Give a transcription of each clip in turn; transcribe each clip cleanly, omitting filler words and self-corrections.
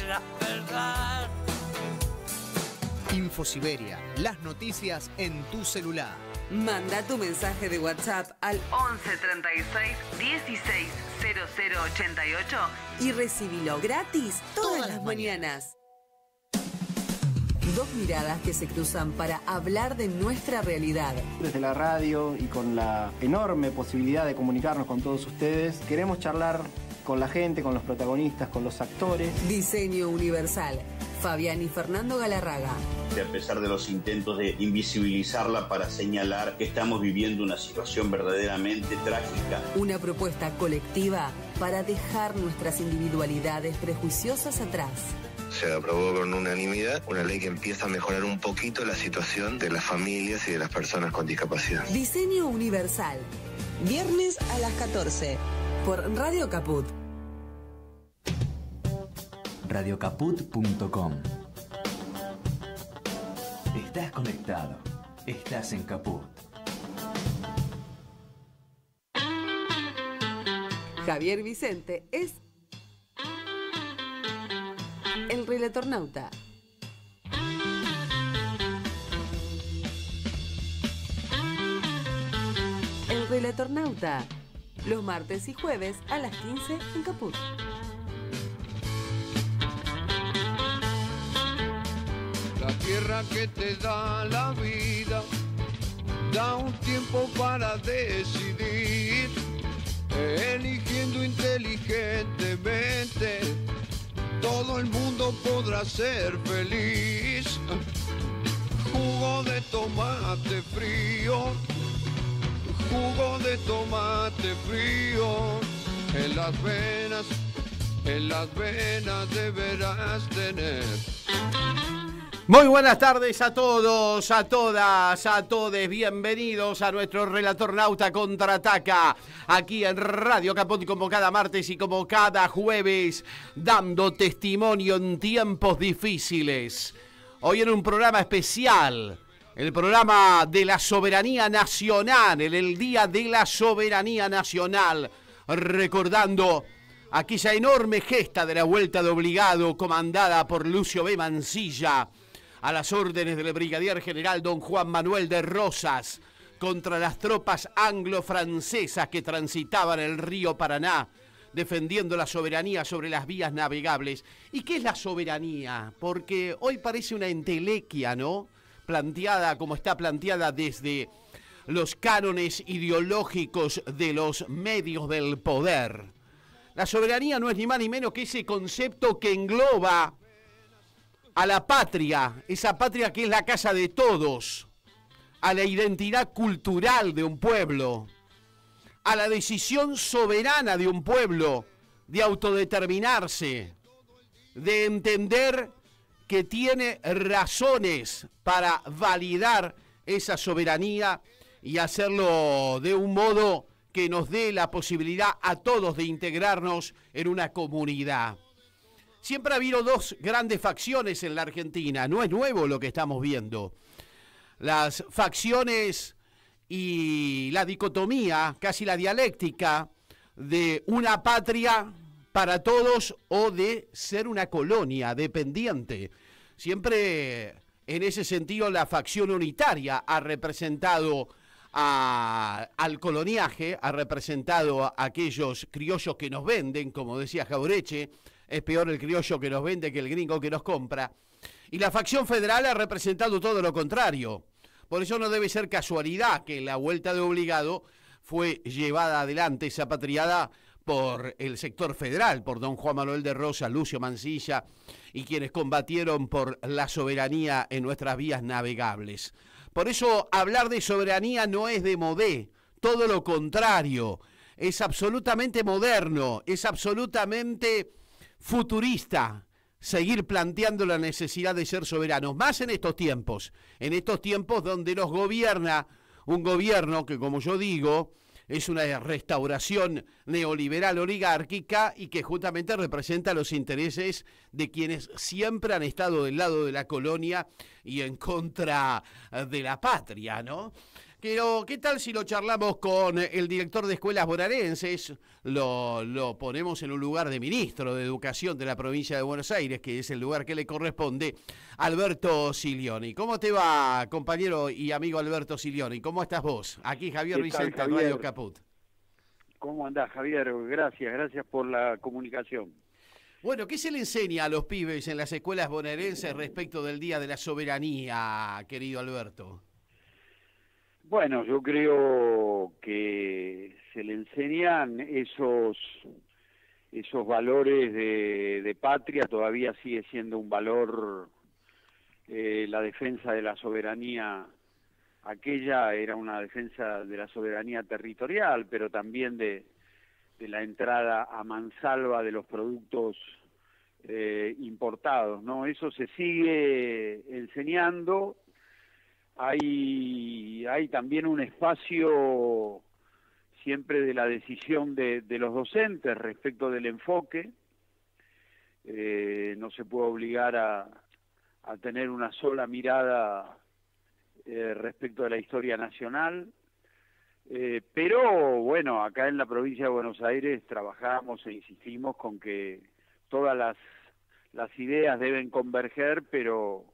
será verdad. InfoSiberia, las noticias en tu celular. Manda tu mensaje de WhatsApp al 11 36 16 00 88 y recibilo gratis todas las mañanas. Dos miradas que se cruzan para hablar de nuestra realidad. Desde la radio y con la enorme posibilidad de comunicarnos con todos ustedes, queremos charlar con la gente, con los protagonistas, con los actores. Diseño Universal. Fabián y Fernando Galarraga. A pesar de los intentos de invisibilizarla para señalar que estamos viviendo una situación verdaderamente trágica. Una propuesta colectiva para dejar nuestras individualidades prejuiciosas atrás. Se aprobó con unanimidad una ley que empieza a mejorar un poquito la situación de las familias y de las personas con discapacidad. Diseño Universal. Viernes a las 14. Por Radio Caput. Radiocaput.com. Estás conectado. Estás en Caput. Javier Vicente es el relatornauta. El relatornauta. Los martes y jueves a las 15 en Caput. La tierra que te da la vida, da un tiempo para decidir, eligiendo inteligentemente, todo el mundo podrá ser feliz. Jugo de tomate frío, jugo de tomate frío, en las venas deberás tener. Muy buenas tardes a todos, a todas, a todes. Bienvenidos a nuestro Relatornauta Contraataca, aquí en Radio Caput, como cada martes y como cada jueves, dando testimonio en tiempos difíciles. Hoy en un programa especial, el programa de la soberanía nacional, en el Día de la Soberanía Nacional, recordando aquella enorme gesta de la Vuelta de Obligado comandada por Lucio B. Mansilla, a las órdenes del brigadier general don Juan Manuel de Rosas, contra las tropas anglo-francesas que transitaban el río Paraná, defendiendo la soberanía sobre las vías navegables. ¿Y qué es la soberanía? Porque hoy parece una entelequia, ¿no? Planteada como está planteada desde los cánones ideológicos de los medios del poder. La soberanía no es ni más ni menos que ese concepto que engloba a la patria, esa patria que es la casa de todos, a la identidad cultural de un pueblo, a la decisión soberana de un pueblo de autodeterminarse, de entender que tiene razones para validar esa soberanía y hacerlo de un modo que nos dé la posibilidad a todos de integrarnos en una comunidad. Siempre ha habido dos grandes facciones en la Argentina, no es nuevo lo que estamos viendo. Las facciones y la dicotomía, casi la dialéctica, de una patria para todos o de ser una colonia dependiente. Siempre en ese sentido la facción unitaria ha representado al coloniaje, ha representado a aquellos criollos que nos venden, como decía Jaureche, es peor el criollo que nos vende que el gringo que nos compra. Y la facción federal ha representado todo lo contrario. Por eso no debe ser casualidad que la Vuelta de Obligado fue llevada adelante, esa patriada, por el sector federal, por don Juan Manuel de Rosas, Lucio Mansilla y quienes combatieron por la soberanía en nuestras vías navegables. Por eso hablar de soberanía no es de modé, todo lo contrario, es absolutamente moderno, es absolutamente futurista seguir planteando la necesidad de ser soberanos, más en estos tiempos donde nos gobierna un gobierno que, como yo digo, es una restauración neoliberal oligárquica y que justamente representa los intereses de quienes siempre han estado del lado de la colonia y en contra de la patria, ¿no? Pero, ¿qué tal si lo charlamos con el director de escuelas bonaerenses? Lo ponemos en un lugar de ministro de Educación de la provincia de Buenos Aires, que es el lugar que le corresponde, Alberto Silioni. ¿Cómo te va, compañero y amigo Alberto Silioni? ¿Cómo estás vos? Aquí Javier Vicente, Radio Caput. ¿Cómo andás, Javier? Gracias por la comunicación. Bueno, ¿qué se le enseña a los pibes en las escuelas bonaerenses respecto del Día de la Soberanía, querido Alberto? Bueno, yo creo que se le enseñan esos valores de patria, todavía sigue siendo un valor la defensa de la soberanía. Aquella era una defensa de la soberanía territorial, pero también de la entrada a mansalva de los productos importados, ¿no? Eso se sigue enseñando. Hay también un espacio siempre de la decisión de los docentes respecto del enfoque. No se puede obligar a tener una sola mirada respecto de la historia nacional. Pero bueno, acá en la provincia de Buenos Aires trabajamos e insistimos con que todas las ideas deben converger, pero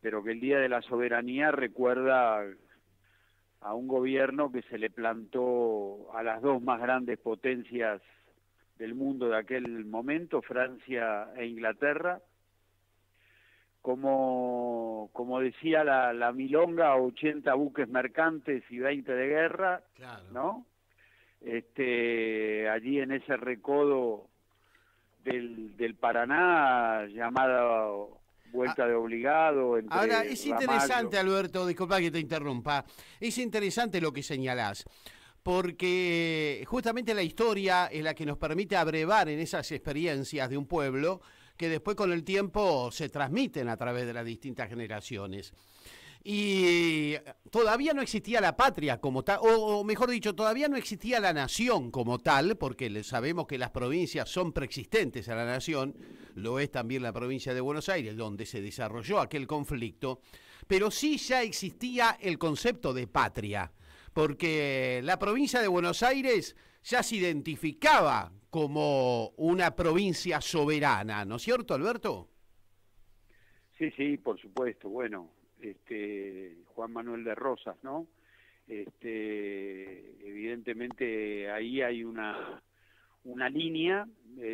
que el Día de la Soberanía recuerda a un gobierno que se le plantó a las dos más grandes potencias del mundo de aquel momento, Francia e Inglaterra, como decía la milonga, 80 buques mercantes y 20 de guerra, claro, ¿no? Allí en ese recodo del Paraná, llamada Vuelta de Obligado. Ahora, es interesante, Alberto, disculpa que te interrumpa, es interesante lo que señalás, porque justamente la historia es la que nos permite abrevar en esas experiencias de un pueblo que después con el tiempo se transmiten a través de las distintas generaciones. Y todavía no existía la patria como tal, o mejor dicho, todavía no existía la nación como tal, porque sabemos que las provincias son preexistentes a la nación, lo es también la provincia de Buenos Aires, donde se desarrolló aquel conflicto, pero sí ya existía el concepto de patria, porque la provincia de Buenos Aires ya se identificaba como una provincia soberana, ¿no es cierto, Alberto? Sí, por supuesto, bueno. Juan Manuel de Rosas, ¿no? Evidentemente ahí hay una línea,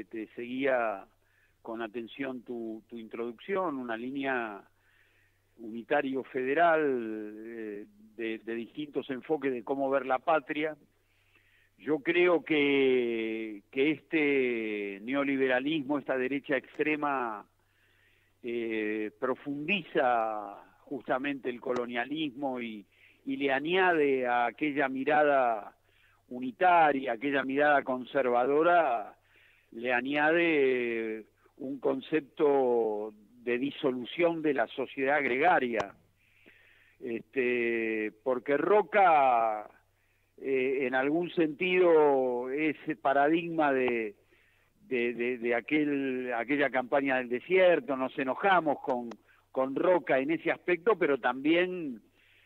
te seguía con atención tu introducción, una línea unitario federal de distintos enfoques de cómo ver la patria. Yo creo que este neoliberalismo, esta derecha extrema, profundiza justamente el colonialismo y le añade a aquella mirada unitaria, aquella mirada conservadora, le añade un concepto de disolución de la sociedad gregaria. Porque Roca, en algún sentido, ese paradigma de aquella campaña del desierto, nos enojamos con Roca en ese aspecto, pero también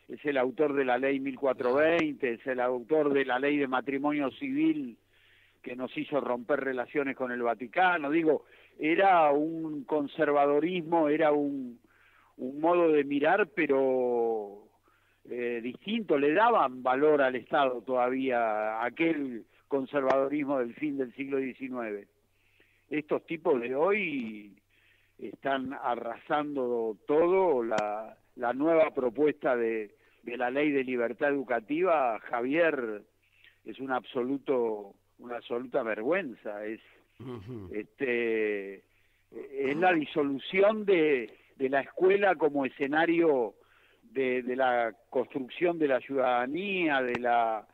es el autor de la ley 1420, es el autor de la ley de matrimonio civil que nos hizo romper relaciones con el Vaticano. Digo, era un conservadorismo, era un modo de mirar, pero distinto, le daban valor al Estado todavía, aquel conservadorismo del fin del siglo XIX. Estos tipos de hoy están arrasando todo. La nueva propuesta de la ley de libertad educativa, Javier, es una absoluta vergüenza. Es la disolución de la escuela como escenario de la construcción de la ciudadanía, de la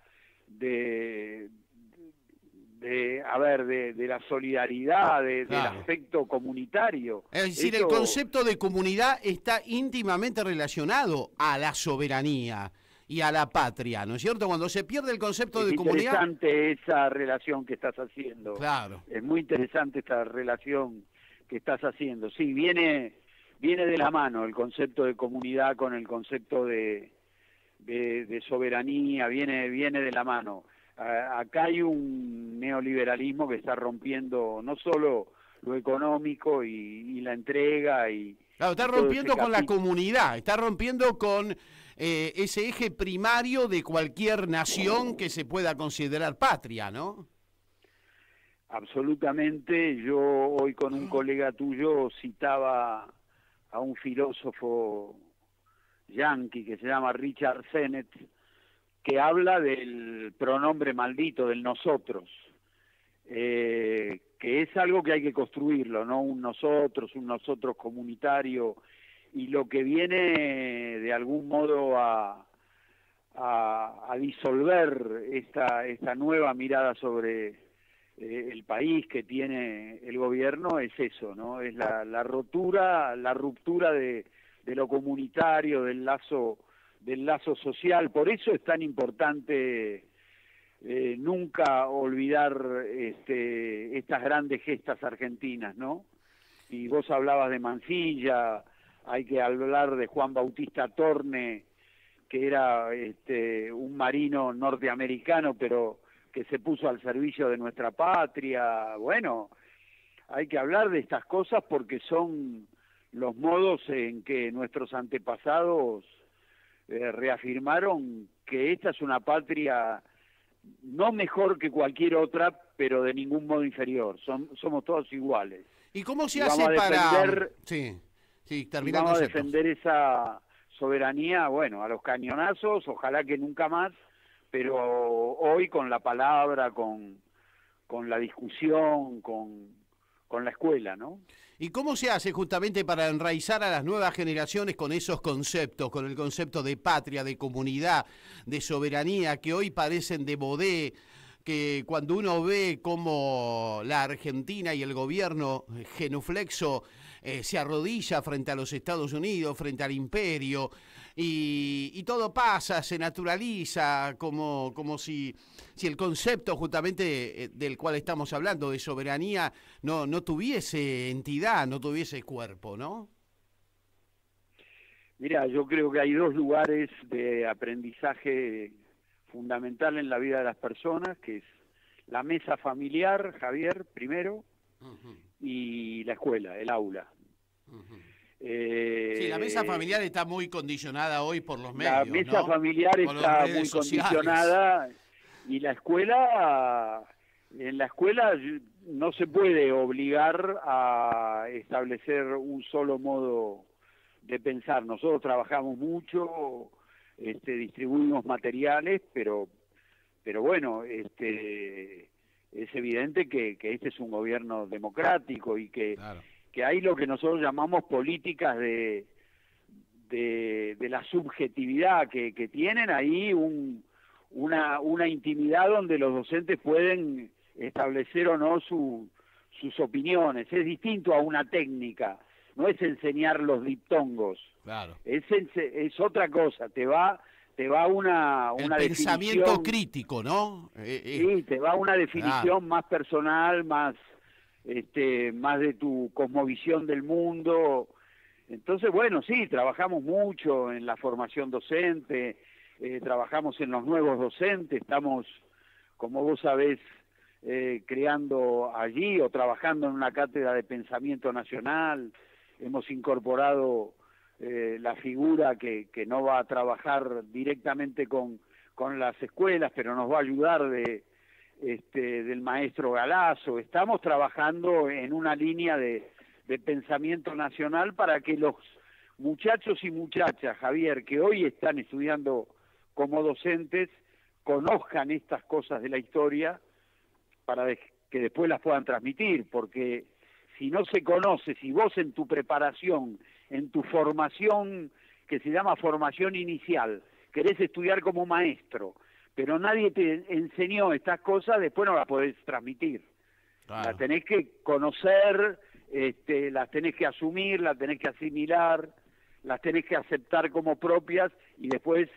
solidaridad, del afecto comunitario. Es decir, el concepto de comunidad está íntimamente relacionado a la soberanía y a la patria, ¿no es cierto? Cuando se pierde el concepto de comunidad... Es interesante esa relación que estás haciendo. Claro. Es muy interesante esta relación que estás haciendo. Sí, viene de la mano el concepto de comunidad con el concepto de de soberanía, viene de la mano. Acá hay un neoliberalismo que está rompiendo no solo lo económico y la entrega y... Claro, está rompiendo con la comunidad, está rompiendo con ese eje primario de cualquier nación que se pueda considerar patria, ¿no? Absolutamente. Yo hoy con un colega tuyo citaba a un filósofo yanqui que se llama Richard Sennett, que habla del pronombre maldito, del nosotros, que es algo que hay que construirlo, ¿no? Un nosotros comunitario, y lo que viene de algún modo a disolver esta nueva mirada sobre el país que tiene el gobierno es eso, ¿no? Es la ruptura de lo comunitario, del lazo social. Por eso es tan importante nunca olvidar estas grandes gestas argentinas, ¿no? Y vos hablabas de Mansilla, hay que hablar de Juan Bautista Torne, que era un marino norteamericano, pero que se puso al servicio de nuestra patria. Bueno, hay que hablar de estas cosas porque son los modos en que nuestros antepasados reafirmaron que esta es una patria no mejor que cualquier otra, pero de ningún modo inferior. Somos todos iguales. ¿Y cómo se hace para...? Vamos a defender esa soberanía, bueno, a los cañonazos, ojalá que nunca más, pero hoy con la palabra, con la discusión, con la escuela, ¿no? ¿Y cómo se hace justamente para enraizar a las nuevas generaciones con esos conceptos, con el concepto de patria, de comunidad, de soberanía, que hoy parecen de modé, que cuando uno ve cómo la Argentina y el gobierno genuflexo se arrodilla frente a los Estados Unidos, frente al imperio, y todo pasa, se naturaliza, como si el concepto justamente del cual estamos hablando, de soberanía, no tuviese entidad, no tuviese cuerpo, ¿no? Mira, yo creo que hay dos lugares de aprendizaje fundamental en la vida de las personas, que es la mesa familiar, Javier, primero, y la escuela, el aula. Sí, la mesa familiar está muy condicionada hoy por los medios, la mesa familiar está muy condicionada, y la escuela, en la escuela no se puede obligar a establecer un solo modo de pensar. Nosotros trabajamos mucho, distribuimos materiales, pero bueno, es evidente que este es un gobierno democrático y que, claro, que hay lo que nosotros llamamos políticas de la subjetividad, que tienen ahí una intimidad donde los docentes pueden establecer o no sus opiniones. Es distinto a una técnica, no es enseñar los diptongos, claro, es otra cosa, te va una pensamiento crítico, ¿no? Sí, te va una definición, claro, más personal, más de tu cosmovisión del mundo. Entonces, bueno, sí, trabajamos mucho en la formación docente, trabajamos en los nuevos docentes, estamos, como vos sabés, creando allí o trabajando en una cátedra de pensamiento nacional. Hemos incorporado la figura que no va a trabajar directamente con las escuelas, pero nos va a ayudar del maestro Galazo. Estamos trabajando en una línea de pensamiento nacional para que los muchachos y muchachas, Javier, que hoy están estudiando como docentes, conozcan estas cosas de la historia para que después las puedan transmitir, porque si no se conoce, si vos en tu preparación, en tu formación, que se llama formación inicial, querés estudiar como maestro, pero nadie te enseñó estas cosas, después no las podés transmitir. Claro. Las tenés que conocer, las tenés que asumir, las tenés que asimilar, las tenés que aceptar como propias, y después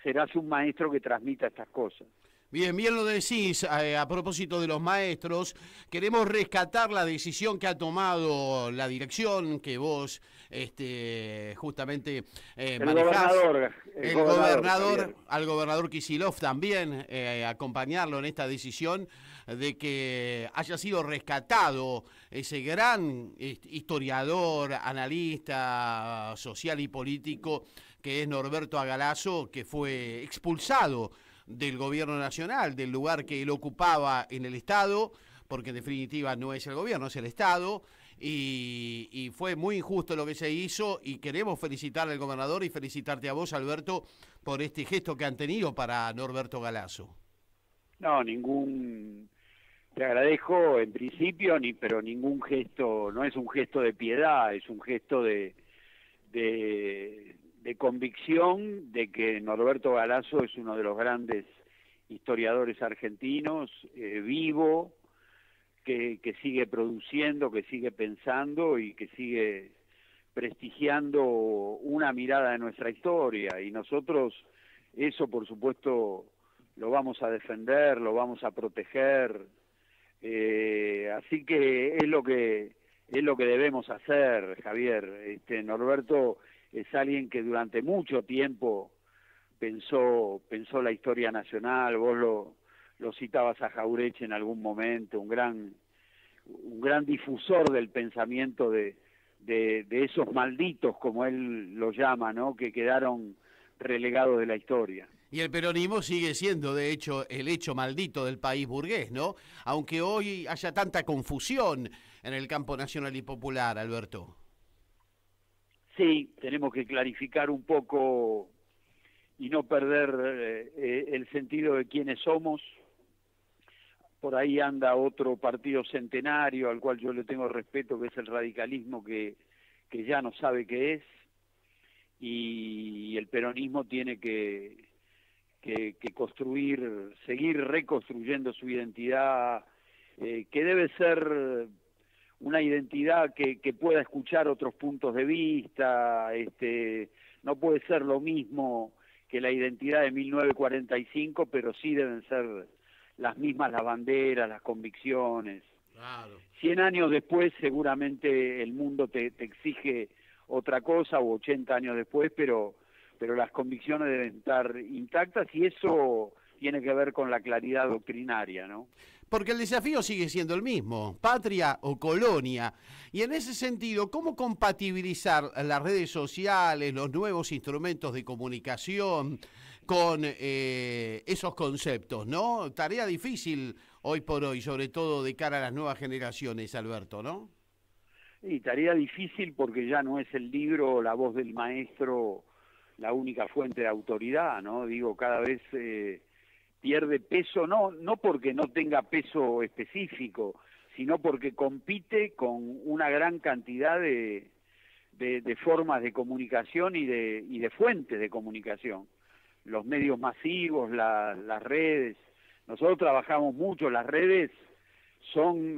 serás un maestro que transmita estas cosas. Bien, bien lo decís, a propósito de los maestros, queremos rescatar la decisión que ha tomado la dirección, que vos justamente manejás. El gobernador, al gobernador Kicillof también, acompañarlo en esta decisión de que haya sido rescatado ese gran historiador, analista social y político que es Norberto Galasso, que fue expulsado del gobierno nacional, del lugar que él ocupaba en el Estado, porque en definitiva no es el gobierno, es el Estado, y fue muy injusto lo que se hizo, y queremos felicitar al gobernador y felicitarte a vos, Alberto, por este gesto que han tenido para Norberto Galasso. No, te agradezco en principio, pero ningún gesto, no es un gesto de piedad, es un gesto de convicción de que Norberto Galasso es uno de los grandes historiadores argentinos, vivo, que sigue produciendo, que sigue pensando y que sigue prestigiando una mirada de nuestra historia. Y nosotros eso, por supuesto, lo vamos a defender, lo vamos a proteger. Así que es lo que debemos hacer, Javier. Norberto es alguien que durante mucho tiempo pensó la historia nacional. Vos lo citabas a Jauretche en algún momento, un gran difusor del pensamiento de esos malditos, como él lo llama, ¿no?, que quedaron relegados de la historia. Y el peronismo sigue siendo, de hecho, el hecho maldito del país burgués, ¿no? Aunque hoy haya tanta confusión en el campo nacional y popular, Alberto. Sí, tenemos que clarificar un poco y no perder el sentido de quiénes somos. Por ahí anda otro partido centenario al cual yo le tengo respeto, que es el radicalismo, que ya no sabe qué es, y el peronismo tiene que construir, seguir reconstruyendo su identidad, que debe ser una identidad que pueda escuchar otros puntos de vista. No puede ser lo mismo que la identidad de 1945, pero sí deben ser las mismas las banderas, las convicciones. Claro. 100 años después seguramente el mundo te exige otra cosa, o 80 años después, pero las convicciones deben estar intactas, y eso tiene que ver con la claridad doctrinaria, ¿no? Porque el desafío sigue siendo el mismo, patria o colonia. Y en ese sentido, ¿cómo compatibilizar las redes sociales, los nuevos instrumentos de comunicación con esos conceptos, ¿no? Tarea difícil hoy por hoy, sobre todo de cara a las nuevas generaciones, Alberto, ¿no? Y tarea difícil porque ya no es el libro, la voz del maestro, la única fuente de autoridad, ¿no? Digo, cada vez pierde peso, no porque no tenga peso específico, sino porque compite con una gran cantidad de formas de comunicación y de fuentes de comunicación. Los medios masivos, las redes. Nosotros trabajamos mucho, las redes son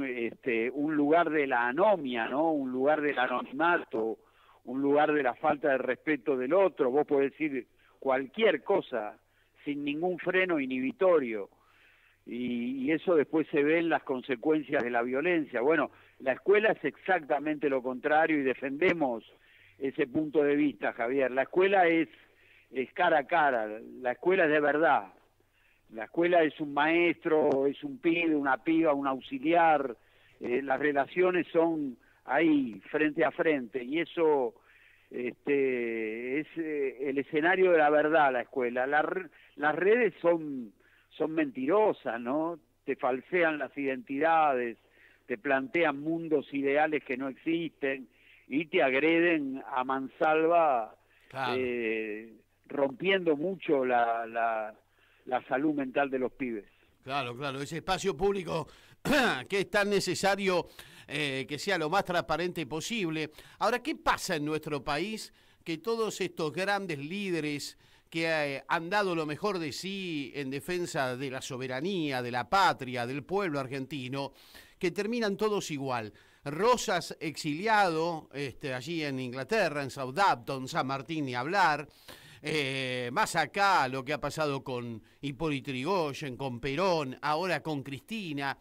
un lugar de la anomia, ¿no? Un lugar del anonimato, un lugar de la falta de respeto del otro. Vos podés decir cualquier cosa sin ningún freno inhibitorio, y eso después se ve en las consecuencias de la violencia. Bueno, la escuela es exactamente lo contrario, y defendemos ese punto de vista, Javier. La escuela es cara a cara, la escuela es de verdad. La escuela es un maestro, es un pibe, una piba, un auxiliar. Las relaciones son ahí, frente a frente, y eso es el escenario de la verdad, la escuela. Las redes son mentirosas, ¿no? Te falsean las identidades, te plantean mundos ideales que no existen y te agreden a mansalva, claro, rompiendo mucho la salud mental de los pibes. Claro, ese espacio público que es tan necesario que sea lo más transparente posible. Ahora, ¿qué pasa en nuestro país? Que todos estos grandes líderes que han dado lo mejor de sí en defensa de la soberanía, de la patria, del pueblo argentino, que terminan todos igual. Rosas exiliado allí en Inglaterra, en Southampton, San Martín ni hablar. Más acá lo que ha pasado con Hipólito Yrigoyen, con Perón, ahora con Cristina,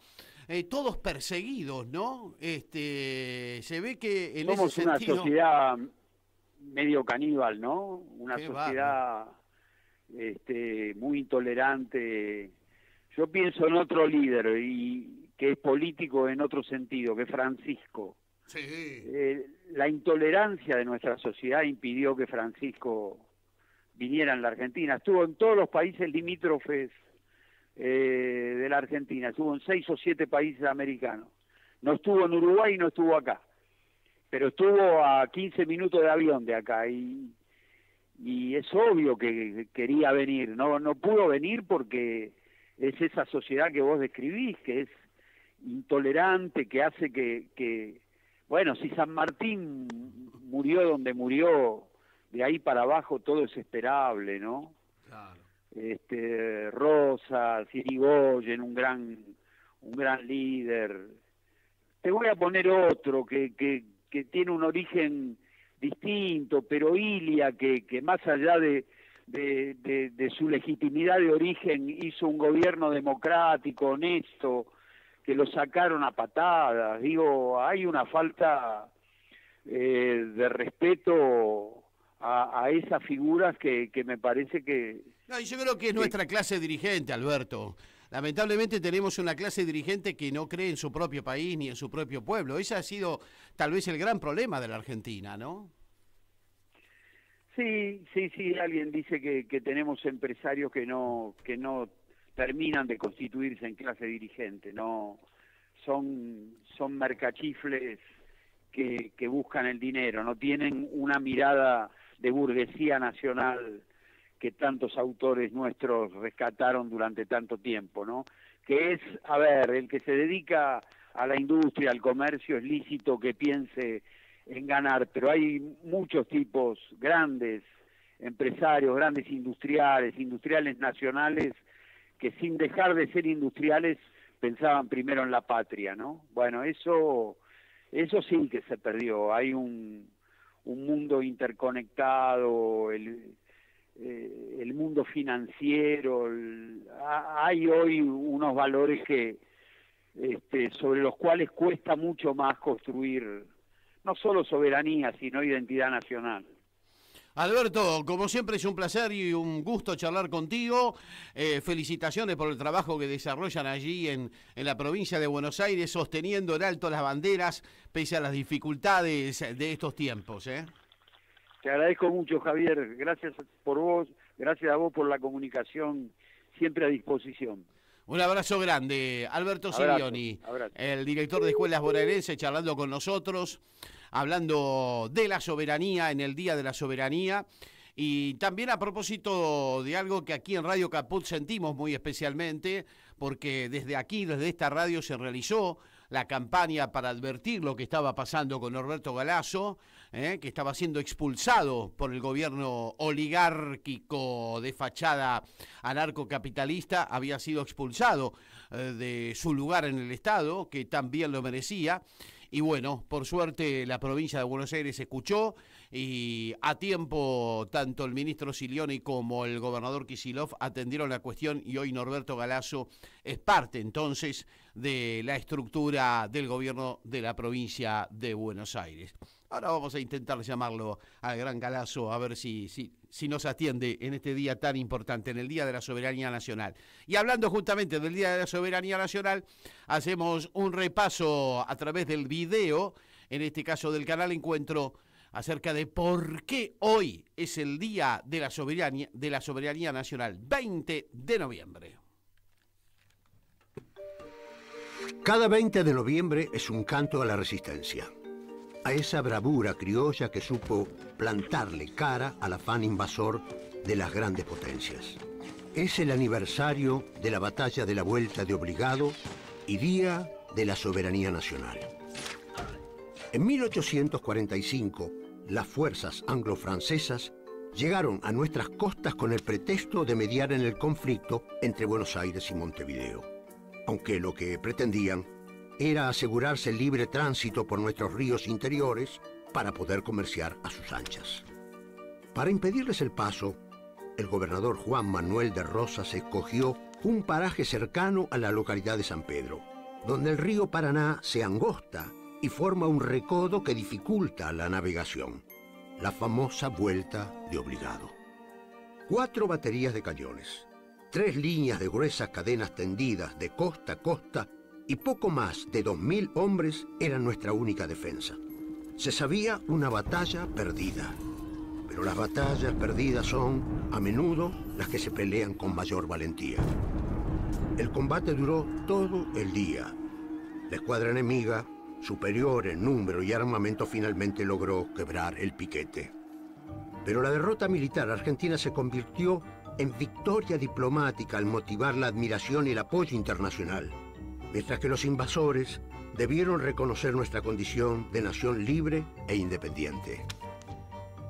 todos perseguidos, ¿no? Se ve que en somos ese sentido... una sociedad medio caníbal, ¿no? Una sociedad muy intolerante. Yo pienso en otro líder y que es político en otro sentido, que es Francisco. Sí. La intolerancia de nuestra sociedad impidió que Francisco viniera en la Argentina. Estuvo en todos los países limítrofes de la Argentina, estuvo en 6 o 7 países americanos. No estuvo en Uruguay y no estuvo acá, pero estuvo a 15 minutos de avión de acá y es obvio que quería venir. No pudo venir porque es esa sociedad que vos describís, que es intolerante, que hace que bueno, si San Martín murió donde murió, de ahí para abajo todo es esperable, ¿no? Claro. Rosas, Irigoyen, un gran líder. Te voy a poner otro que tiene un origen distinto, pero Ilia, que más allá de su legitimidad de origen hizo un gobierno democrático, honesto, que lo sacaron a patadas. Digo, hay una falta de respeto a esas figuras que me parece que... No, y yo creo que es nuestra clase dirigente, Alberto. Lamentablemente tenemos una clase dirigente que no cree en su propio país ni en su propio pueblo. Ese ha sido tal vez el gran problema de la Argentina, ¿no? Sí, alguien dice que tenemos empresarios que no terminan de constituirse en clase dirigente, no son mercachifles que buscan el dinero, no tienen una mirada de burguesía nacional que tantos autores nuestros rescataron durante tanto tiempo, ¿no? Que es, a ver, el que se dedica a la industria, al comercio, es lícito que piense en ganar, pero hay muchos tipos, grandes empresarios, grandes industriales nacionales, que sin dejar de ser industriales pensaban primero en la patria, ¿no? Bueno, eso sí que se perdió. Hay un mundo interconectado, el mundo financiero, hay hoy unos valores que sobre los cuales cuesta mucho más construir no solo soberanía, sino identidad nacional. Alberto, como siempre es un placer y un gusto charlar contigo. Felicitaciones por el trabajo que desarrollan allí en la provincia de Buenos Aires, sosteniendo en alto las banderas pese a las dificultades de estos tiempos. Te agradezco mucho, Javier. Gracias por vos, gracias a vos por la comunicación, siempre a disposición. Un abrazo grande, Alberto Silioni, el director de Escuelas Bonaerenses, charlando con nosotros, hablando de la soberanía en el Día de la Soberanía, y también a propósito de algo que aquí en Radio Caput sentimos muy especialmente, porque desde aquí, desde esta radio, se realizó la campaña para advertir lo que estaba pasando con Norberto Galasso, que estaba siendo expulsado por el gobierno oligárquico de fachada anarcocapitalista, había sido expulsado de su lugar en el Estado, que también lo merecía. Y bueno, por suerte la provincia de Buenos Aires escuchó y a tiempo tanto el ministro Silioni como el gobernador Kicillof atendieron la cuestión y hoy Norberto Galasso es parte entonces de la estructura del gobierno de la provincia de Buenos Aires. Ahora vamos a intentar llamarlo al gran Galasso a ver si nos atiende en este día tan importante, en el Día de la Soberanía Nacional. Y hablando justamente del Día de la Soberanía Nacional, hacemos un repaso a través del video, en este caso del canal Encuentro, acerca de por qué hoy es el Día de la Soberanía Nacional, 20 de noviembre. Cada 20 de noviembre es un canto a la resistencia, a esa bravura criolla que supo plantarle cara al afán invasor de las grandes potencias. Es el aniversario de la batalla de la Vuelta de Obligado y Día de la Soberanía Nacional. En 1845, las fuerzas anglo-francesas llegaron a nuestras costas con el pretexto de mediar en el conflicto entre Buenos Aires y Montevideo, aunque lo que pretendían era asegurarse el libre tránsito por nuestros ríos interiores para poder comerciar a sus anchas. Para impedirles el paso, el gobernador Juan Manuel de Rosas escogió un paraje cercano a la localidad de San Pedro, donde el río Paraná se angosta y forma un recodo que dificulta la navegación, la famosa vuelta de Obligado. 4 baterías de cañones, 3 líneas de gruesas cadenas tendidas de costa a costa y poco más de 2.000 hombres eran nuestra única defensa. Se sabía una batalla perdida, pero las batallas perdidas son, a menudo, las que se pelean con mayor valentía. El combate duró todo el día. La escuadra enemiga, superior en número y armamento, finalmente logró quebrar el piquete. Pero la derrota militar argentina se convirtió en victoria diplomática al motivar la admiración y el apoyo internacional, mientras que los invasores debieron reconocer nuestra condición de nación libre e independiente.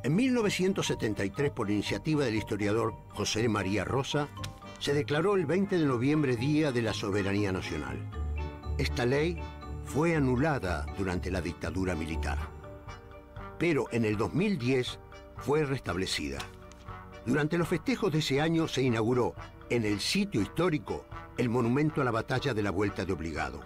En 1973, por iniciativa del historiador José María Rosa, se declaró el 20 de noviembre Día de la Soberanía Nacional. Esta ley fue anulada durante la dictadura militar, pero en el 2010 fue restablecida. Durante los festejos de ese año se inauguró en el sitio histórico el monumento a la batalla de la Vuelta de Obligado.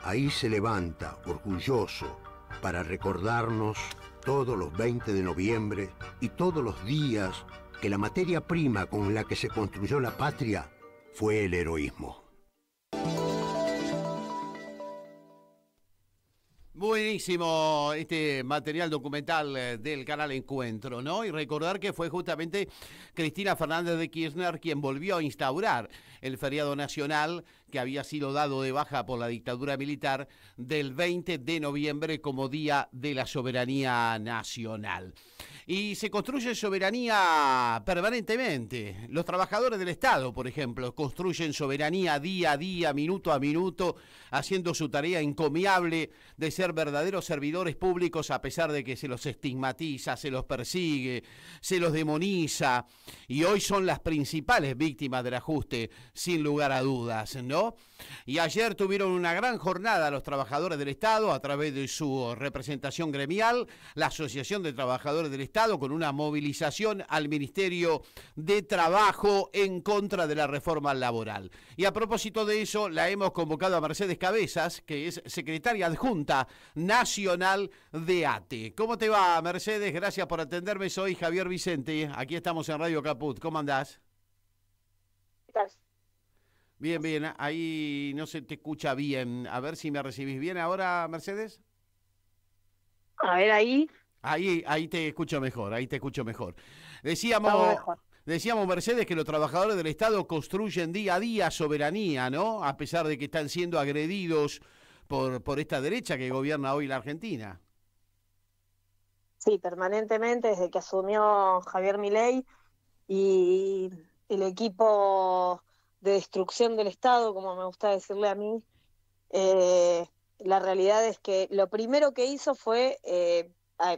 Ahí se levanta, orgulloso, para recordarnos todos los 20 de noviembre y todos los días que la materia prima con la que se construyó la patria fue el heroísmo. Buenísimo este material documental del canal Encuentro, ¿no? Y recordar que fue justamente Cristina Fernández de Kirchner quien volvió a instaurar el feriado nacional que había sido dado de baja por la dictadura militar del 20 de noviembre como Día de la Soberanía Nacional. Y se construye soberanía permanentemente. Los trabajadores del Estado, por ejemplo, construyen soberanía día a día, minuto a minuto, haciendo su tarea encomiable de ser verdaderos servidores públicos a pesar de que se los estigmatiza, se los persigue, se los demoniza. Y hoy son las principales víctimas del ajuste, sin lugar a dudas, ¿no? Y ayer tuvieron una gran jornada los trabajadores del Estado a través de su representación gremial, la Asociación de Trabajadores del Estado, con una movilización al Ministerio de Trabajo en contra de la reforma laboral. Y a propósito de eso, la hemos convocado a Mercedes Cabezas, que es secretaria adjunta nacional de ATE. ¿Cómo te va, Mercedes? Gracias por atenderme. Soy Javier Vicente. Aquí estamos en Radio Caput. ¿Cómo andás? ¿Qué tal? Bien, bien. Ahí no se te escucha bien. A ver si me recibís bien ahora, Mercedes. A ver, ahí. Ahí te escucho mejor, Decíamos, Mercedes, que los trabajadores del Estado construyen día a día soberanía, ¿no? A pesar de que están siendo agredidos por esta derecha que gobierna hoy la Argentina. Sí, permanentemente, desde que asumió Javier Milei y el equipo de destrucción del Estado, como me gusta decirle a mí, la realidad es que lo primero que hizo fue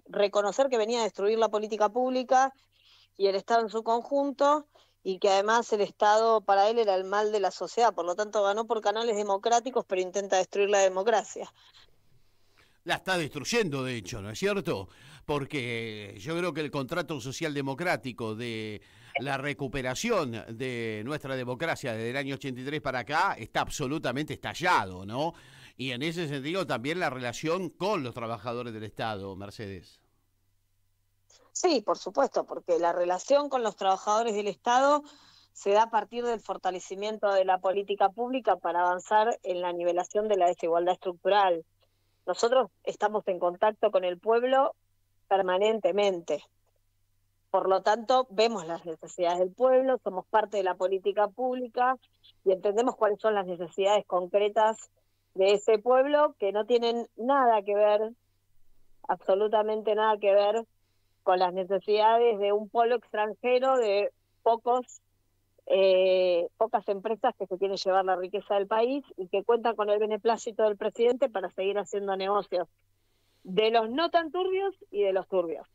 reconocer que venía a destruir la política pública y el Estado en su conjunto, y que además el Estado para él era el mal de la sociedad, por lo tanto ganó por canales democráticos, pero intenta destruir la democracia. La está destruyendo, de hecho, ¿no es cierto? Porque yo creo que el contrato social democrático de la recuperación de nuestra democracia desde el año 83 para acá está absolutamente estallado, ¿no? Y en ese sentido también la relación con los trabajadores del Estado, Mercedes. Sí, por supuesto, porque la relación con los trabajadores del Estado se da a partir del fortalecimiento de la política pública para avanzar en la nivelación de la desigualdad estructural. Nosotros estamos en contacto con el pueblo permanentemente. Por lo tanto, vemos las necesidades del pueblo, somos parte de la política pública y entendemos cuáles son las necesidades concretas de ese pueblo, que no tienen nada que ver, absolutamente nada que ver, con las necesidades de un pueblo extranjero, de pocas empresas que se quieren llevar la riqueza del país y que cuentan con el beneplácito del presidente para seguir haciendo negocios, de los no tan turbios y de los turbios.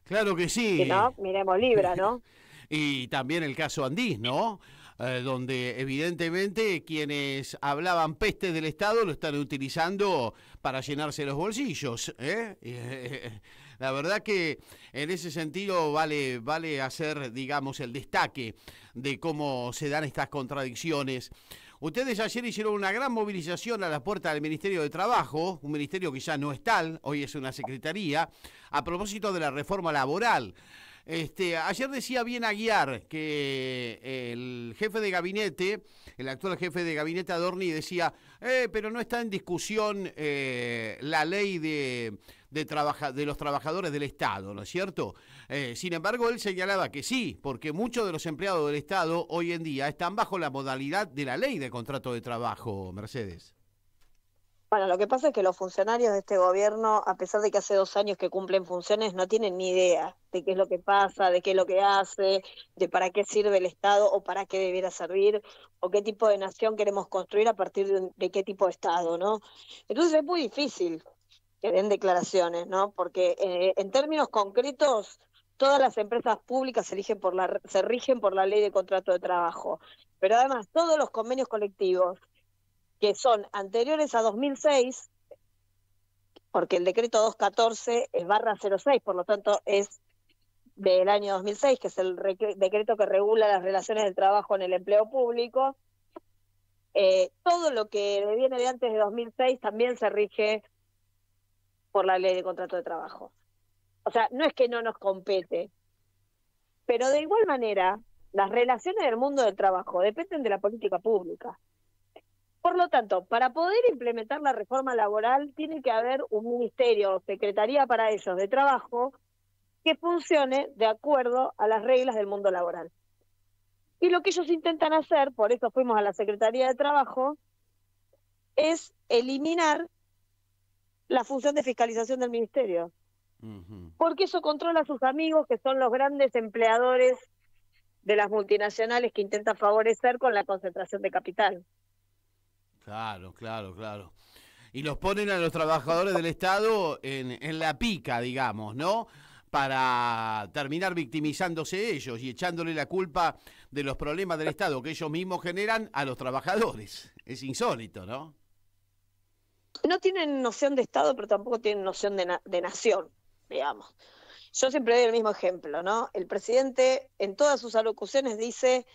Claro que sí. Si no, miremos Libra, ¿no? Y también el caso Andís, ¿no? Donde evidentemente quienes hablaban peste del Estado lo están utilizando para llenarse los bolsillos, ¿eh? La verdad que en ese sentido vale hacer, digamos, el destaque de cómo se dan estas contradicciones. Ustedes ayer hicieron una gran movilización a la puerta del Ministerio de Trabajo, un ministerio que ya no es tal, hoy es una secretaría, a propósito de la reforma laboral. Ayer decía bien Aguiar que el jefe de gabinete, el actual jefe de gabinete Adorni, decía, pero no está en discusión la ley de los trabajadores del Estado, ¿no es cierto? Sin embargo, él señalaba que sí, porque muchos de los empleados del Estado hoy en día están bajo la modalidad de la ley de contrato de trabajo, Mercedes. Bueno, lo que pasa es que los funcionarios de este gobierno, a pesar de que hace 2 años que cumplen funciones, no tienen ni idea de qué es lo que pasa, de qué es lo que hace, de para qué sirve el Estado o para qué debiera servir, o qué tipo de nación queremos construir a partir de qué tipo de Estado, ¿no? Entonces es muy difícil que den declaraciones, ¿no? Porque en términos concretos, todas las empresas públicas se rigen por la ley de contrato de trabajo, pero además todos los convenios colectivos que son anteriores a 2006, porque el decreto 214 es /06, por lo tanto es del año 2006, que es el decreto que regula las relaciones del trabajo en el empleo público. Todo lo que viene de antes de 2006 también se rige por la ley de contrato de trabajo. O sea, no es que no nos compete, pero de igual manera, las relaciones del mundo del trabajo dependen de la política pública. Por lo tanto, para poder implementar la reforma laboral, tiene que haber un ministerio o secretaría para ellos de trabajo que funcione de acuerdo a las reglas del mundo laboral. Y lo que ellos intentan hacer, por eso fuimos a la Secretaría de Trabajo, es eliminar la función de fiscalización del ministerio. Porque eso controla a sus amigos, que son los grandes empleadores de las multinacionales que intentan favorecer con la concentración de capital. Claro. Y los ponen a los trabajadores del Estado en la pica, digamos, ¿no? Para terminar victimizándose ellos y echándole la culpa de los problemas del Estado que ellos mismos generan a los trabajadores. Es insólito, ¿no? No tienen noción de Estado, pero tampoco tienen noción de nación, digamos. Yo siempre doy el mismo ejemplo, ¿no? El presidente en todas sus alocuciones dice...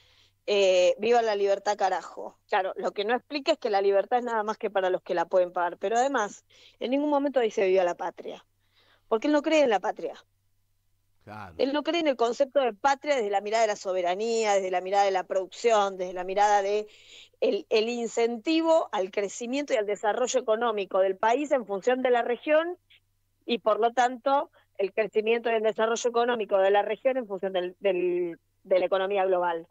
viva la libertad, carajo. Claro, lo que no explica es que la libertad es nada más que para los que la pueden pagar, pero además en ningún momento dice viva la patria, porque él no cree en la patria. Claro. Él no cree en el concepto de patria desde la mirada de la soberanía, desde la mirada de la producción, desde la mirada de el incentivo al crecimiento y al desarrollo económico del país en función de la región y por lo tanto el crecimiento y el desarrollo económico de la región en función de la economía global.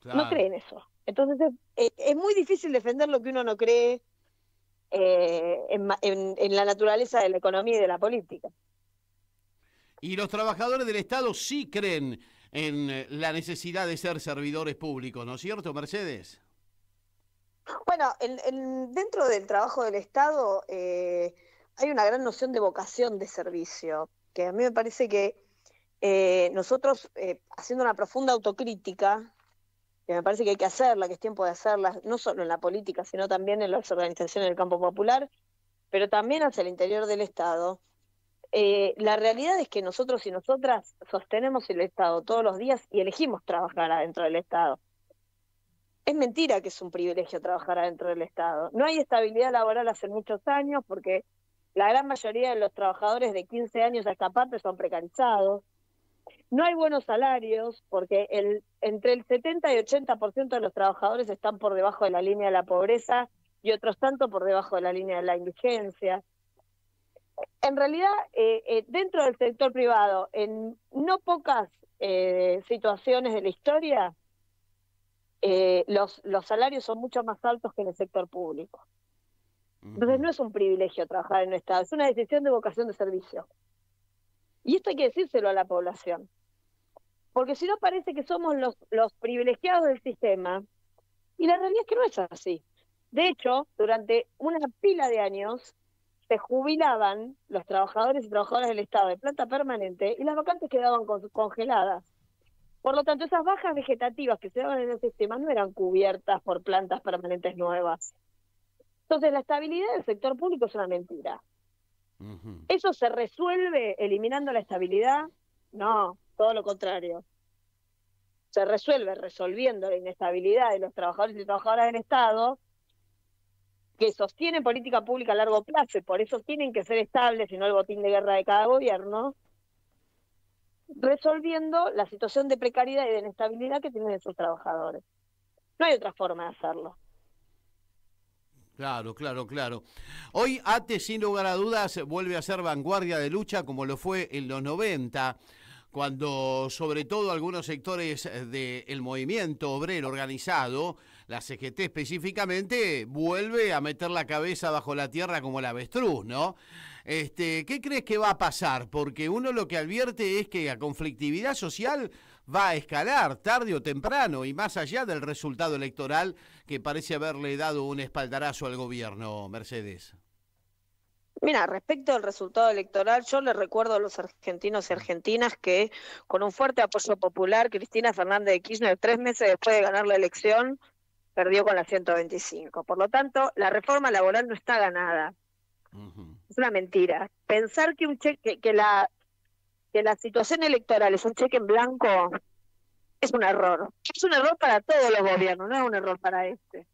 Claro. No creen eso. Entonces es muy difícil defender lo que uno no cree en la naturaleza de la economía y de la política. Y los trabajadores del Estado sí creen en la necesidad de ser servidores públicos, ¿no es cierto, Mercedes? Bueno, dentro del trabajo del Estado hay una gran noción de vocación de servicio, que a mí me parece que nosotros, haciendo una profunda autocrítica, que me parece que hay que hacerla, que es tiempo de hacerla, no solo en la política, sino también en las organizaciones del campo popular, pero también hacia el interior del Estado. La realidad es que nosotros y nosotras sostenemos el Estado todos los días y elegimos trabajar adentro del Estado. Es mentira que es un privilegio trabajar adentro del Estado. No hay estabilidad laboral hace muchos años porque la gran mayoría de los trabajadores de 15 años a esta parte son precarizados. No hay buenos salarios porque entre el 70 y 80% de los trabajadores están por debajo de la línea de la pobreza y otros tanto por debajo de la línea de la indigencia. En realidad, dentro del sector privado, en no pocas situaciones de la historia, los salarios son mucho más altos que en el sector público. Entonces no es un privilegio trabajar en un Estado, es una decisión de vocación de servicio. Y esto hay que decírselo a la población. Porque si no parece que somos los privilegiados del sistema, y la realidad es que no es así. De hecho, durante una pila de años se jubilaban los trabajadores y trabajadoras del Estado de planta permanente y las vacantes quedaban congeladas. Por lo tanto, esas bajas vegetativas que se daban en el sistema no eran cubiertas por plantas permanentes nuevas. Entonces, la estabilidad del sector público es una mentira. ¿Eso se resuelve eliminando la estabilidad? No, todo lo contrario. Se resuelve resolviendo la inestabilidad de los trabajadores y trabajadoras del Estado, que sostienen política pública a largo plazo y por eso tienen que ser estables y no el botín de guerra de cada gobierno, resolviendo la situación de precariedad y de inestabilidad que tienen esos trabajadores. No hay otra forma de hacerlo. Claro. Hoy ATE, sin lugar a dudas, vuelve a ser vanguardia de lucha como lo fue en los 90, cuando sobre todo algunos sectores del movimiento obrero organizado, la CGT específicamente, vuelve a meter la cabeza bajo la tierra como el avestruz, ¿no? ¿Qué crees que va a pasar? Porque uno lo que advierte es que la conflictividad social va a escalar tarde o temprano y más allá del resultado electoral que parece haberle dado un espaldarazo al gobierno, Mercedes. Mira, respecto al resultado electoral, yo le recuerdo a los argentinos y argentinas que con un fuerte apoyo popular, Cristina Fernández de Kirchner, 3 meses después de ganar la elección, perdió con la 125. Por lo tanto, la reforma laboral no está ganada. Es una mentira. Pensar que que la situación electoral es un cheque en blanco es un error. Es un error para todos los gobiernos, no es un error para este.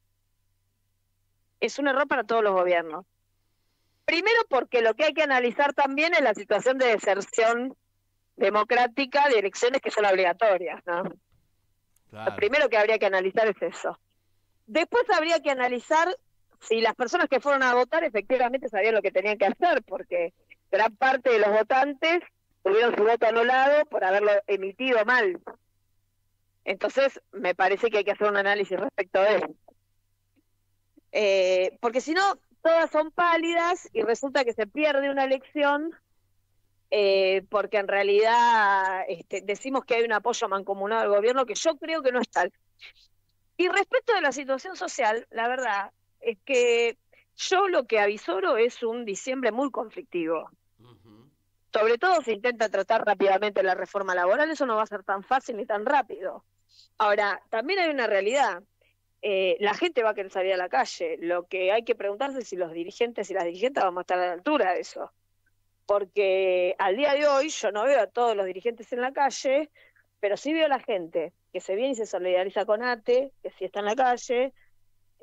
Es un error para todos los gobiernos. Primero porque lo que hay que analizar también es la situación de deserción democrática de elecciones que son obligatorias, ¿no? Claro. Lo primero que habría que analizar es eso. Después habría que analizar si las personas que fueron a votar efectivamente sabían lo que tenían que hacer, porque gran parte de los votantes tuvieron su voto anulado por haberlo emitido mal. Entonces, me parece que hay que hacer un análisis respecto de eso. Porque si no, todas son pálidas y resulta que se pierde una elección porque en realidad decimos que hay un apoyo mancomunado al gobierno que yo creo que no es tal. Y respecto de la situación social, la verdad es que yo lo que avisoro es un diciembre muy conflictivo. Sobre todo si intenta tratar rápidamente la reforma laboral, eso no va a ser tan fácil ni tan rápido. Ahora, también hay una realidad. La gente va a querer salir a la calle. Lo que hay que preguntarse es si los dirigentes y las dirigentes vamos a estar a la altura de eso. Porque al día de hoy yo no veo a todos los dirigentes en la calle, pero sí veo a la gente que se viene y se solidariza con ATE, que sí está en la calle.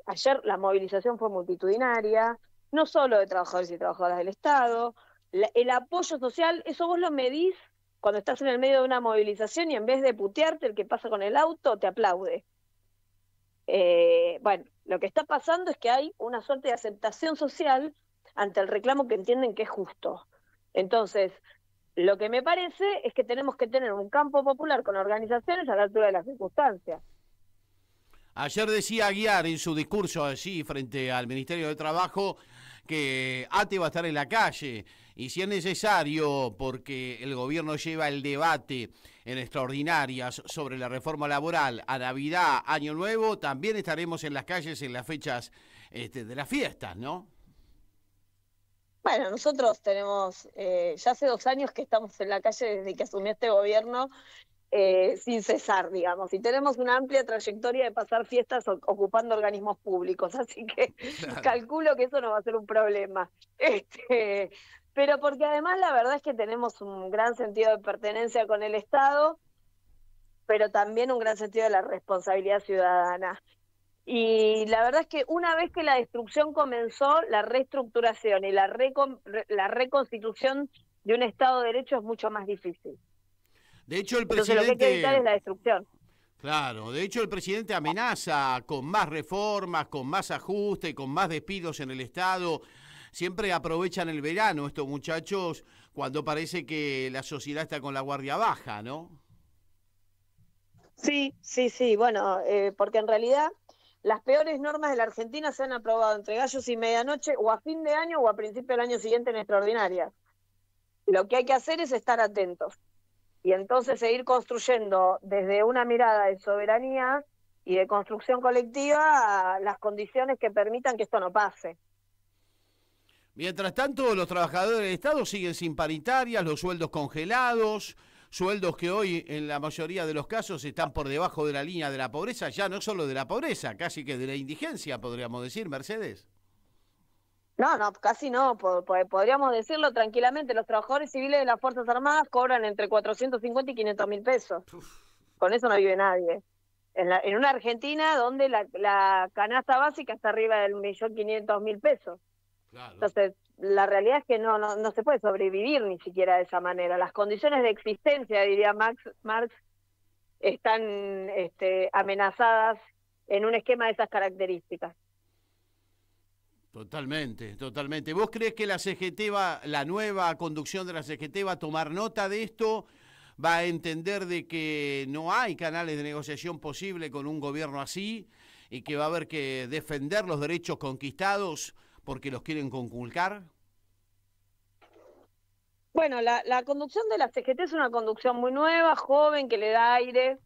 Ayer la movilización fue multitudinaria, no solo de trabajadores y trabajadoras del Estado. El apoyo social, eso vos lo medís cuando estás en el medio de una movilización y en vez de putearte, el que pasa con el auto te aplaude. Bueno, lo que está pasando es que hay una suerte de aceptación social ante el reclamo que entienden que es justo. Entonces, lo que me parece es que tenemos que tener un campo popular con organizaciones a la altura de las circunstancias. Ayer decía Aguiar en su discurso allí frente al Ministerio de Trabajo que ATE va a estar en la calle y si es necesario, porque el gobierno lleva el debate en extraordinarias sobre la reforma laboral a Navidad, Año Nuevo, también estaremos en las calles en las fechas de las fiestas, ¿no? Bueno, nosotros tenemos, ya hace 2 años que estamos en la calle desde que asumió este gobierno, sin cesar, digamos, y tenemos una amplia trayectoria de pasar fiestas ocupando organismos públicos, así que claro, calculo que eso no va a ser un problema. Pero porque además la verdad es que tenemos un gran sentido de pertenencia con el Estado, pero también un gran sentido de la responsabilidad ciudadana. Y la verdad es que una vez que la destrucción comenzó, la reestructuración y la reconstitución de un Estado de Derecho es mucho más difícil. De hecho, el presidente... Entonces, lo que hay que evitar es la destrucción. Claro, de hecho el presidente amenaza con más reformas, con más ajuste, con más despidos en el Estado. Siempre aprovechan el verano estos muchachos cuando parece que la sociedad está con la guardia baja, ¿no? Sí, bueno, porque en realidad las peores normas de la Argentina se han aprobado entre gallos y medianoche o a fin de año o a principio del año siguiente en extraordinarias. Lo que hay que hacer es estar atentos y entonces seguir construyendo desde una mirada de soberanía y de construcción colectiva las condiciones que permitan que esto no pase. Mientras tanto, los trabajadores del Estado siguen sin paritarias, los sueldos congelados, sueldos que hoy en la mayoría de los casos están por debajo de la línea de la pobreza, ya no solo de la pobreza, casi que de la indigencia, podríamos decir, Mercedes. No, casi no, podríamos decirlo tranquilamente, los trabajadores civiles de las Fuerzas Armadas cobran entre 450 y 500 mil pesos. Con eso no vive nadie. En una Argentina donde la canasta básica está arriba del 1.500.000 pesos. Claro. Entonces, la realidad es que no se puede sobrevivir ni siquiera de esa manera. Las condiciones de existencia, diría Marx, están amenazadas en un esquema de esas características. Totalmente, totalmente. ¿Vos crees que la nueva conducción de la CGT va a tomar nota de esto? ¿Va a entender de que no hay canales de negociación posible con un gobierno así y que va a haber que defender los derechos conquistados porque los quieren conculcar? Bueno, la conducción de la CGT es una conducción muy nueva, joven, que le da aire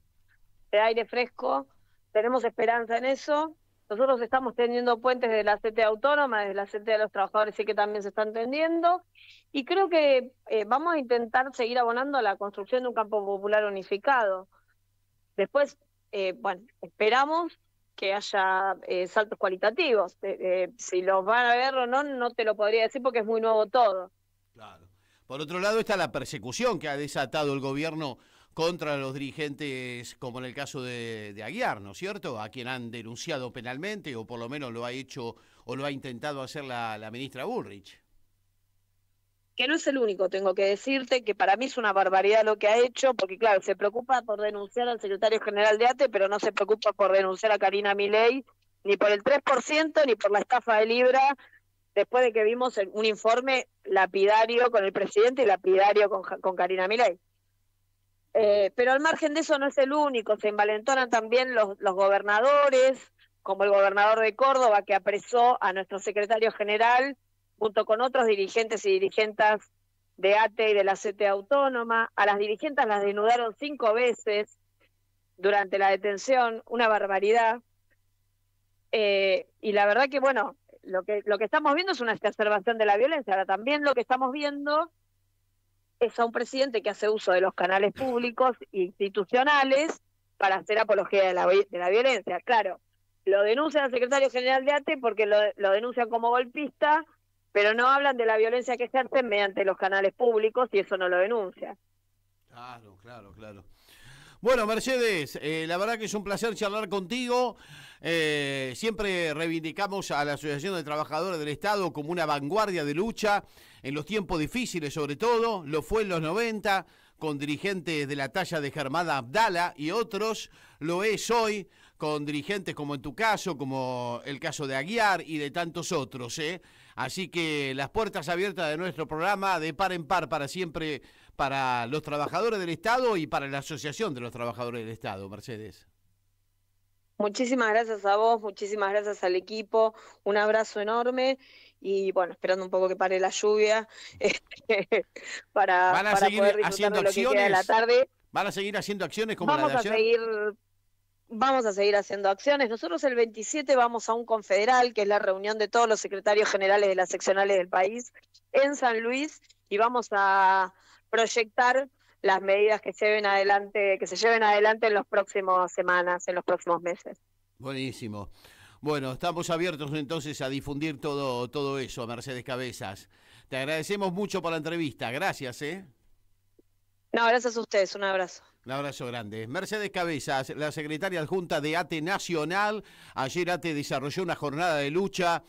fresco. Tenemos esperanza en eso. Nosotros estamos tendiendo puentes desde la CTA Autónoma, desde la CTA de los Trabajadores sí que también se están tendiendo, y creo que vamos a intentar seguir abonando a la construcción de un campo popular unificado. Después, esperamos que haya saltos cualitativos. Si los van a ver o no te lo podría decir porque es muy nuevo todo. Claro. Por otro lado está la persecución que ha desatado el gobierno contra los dirigentes, como en el caso de Aguiar, ¿no es cierto? A quien han denunciado penalmente, o por lo menos lo ha hecho, o lo ha intentado hacer la ministra Bullrich. Que no es el único, tengo que decirte, que para mí es una barbaridad lo que ha hecho, porque claro, se preocupa por denunciar al secretario general de ATE, pero no se preocupa por denunciar a Karina Milei, ni por el 3%, ni por la estafa de Libra, después de que vimos un informe lapidario con el presidente y lapidario con Karina Milei. Pero al margen de eso no es el único, se envalentonan también los gobernadores, como el gobernador de Córdoba que apresó a nuestro secretario general junto con otros dirigentes y dirigentas de ATE y de la CTA Autónoma. A las dirigentes las desnudaron 5 veces durante la detención, una barbaridad. Y la verdad que, bueno, lo que estamos viendo es una exacerbación de la violencia. Ahora también lo que estamos viendo es a un presidente que hace uso de los canales públicos e institucionales para hacer apología de la violencia. Claro, lo denuncia el secretario general de ATE porque lo denuncian como golpista, pero no hablan de la violencia que ejercen mediante los canales públicos y eso no lo denuncia. Claro. Bueno, Mercedes, la verdad que es un placer charlar contigo. Siempre reivindicamos a la Asociación de Trabajadores del Estado como una vanguardia de lucha en los tiempos difíciles, sobre todo. Lo fue en los 90 con dirigentes de la talla de Germán Abdala y otros. Lo es hoy con dirigentes como en tu caso, como el caso de Aguiar y de tantos otros. Así que las puertas abiertas de nuestro programa de par en par para siempre para los trabajadores del Estado y para la Asociación de los Trabajadores del Estado, Mercedes. Muchísimas gracias a vos, muchísimas gracias al equipo, un abrazo enorme y bueno, esperando un poco que pare la lluvia para poder disfrutar de lo que queda de la tarde. ¿Van a seguir haciendo acciones como la de ayer? Vamos a seguir haciendo acciones. Nosotros el 27 vamos a un confederal, que es la reunión de todos los secretarios generales de las seccionales del país, en San Luis, y vamos a proyectar las medidas que se lleven adelante en las próximas semanas, en los próximos meses. Buenísimo. Bueno, estamos abiertos entonces a difundir todo eso, Mercedes Cabezas. Te agradecemos mucho por la entrevista. Gracias, No, gracias a ustedes. Un abrazo. Un abrazo grande. Mercedes Cabezas, la secretaria adjunta de ATE Nacional. Ayer ATE desarrolló una jornada de lucha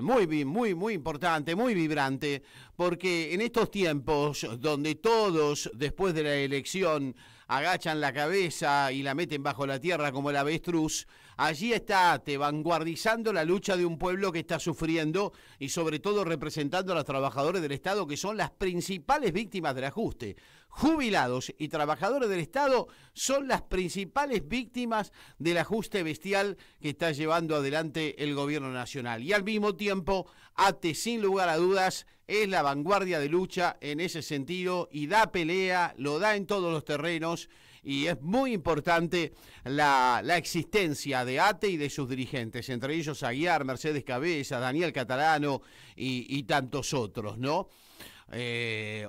muy importante, muy vibrante, porque en estos tiempos donde todos, después de la elección, agachan la cabeza y la meten bajo la tierra como el avestruz, allí está ATE, vanguardizando la lucha de un pueblo que está sufriendo y sobre todo representando a los trabajadores del Estado, que son las principales víctimas del ajuste. Jubilados y trabajadores del Estado son las principales víctimas del ajuste bestial que está llevando adelante el gobierno nacional. Y al mismo tiempo, ATE, sin lugar a dudas, es la vanguardia de lucha en ese sentido y da pelea, lo da en todos los terrenos. Y es muy importante la existencia de ATE y de sus dirigentes, entre ellos Aguiar, Mercedes Cabezas, Daniel Catalano y tantos otros, ¿no?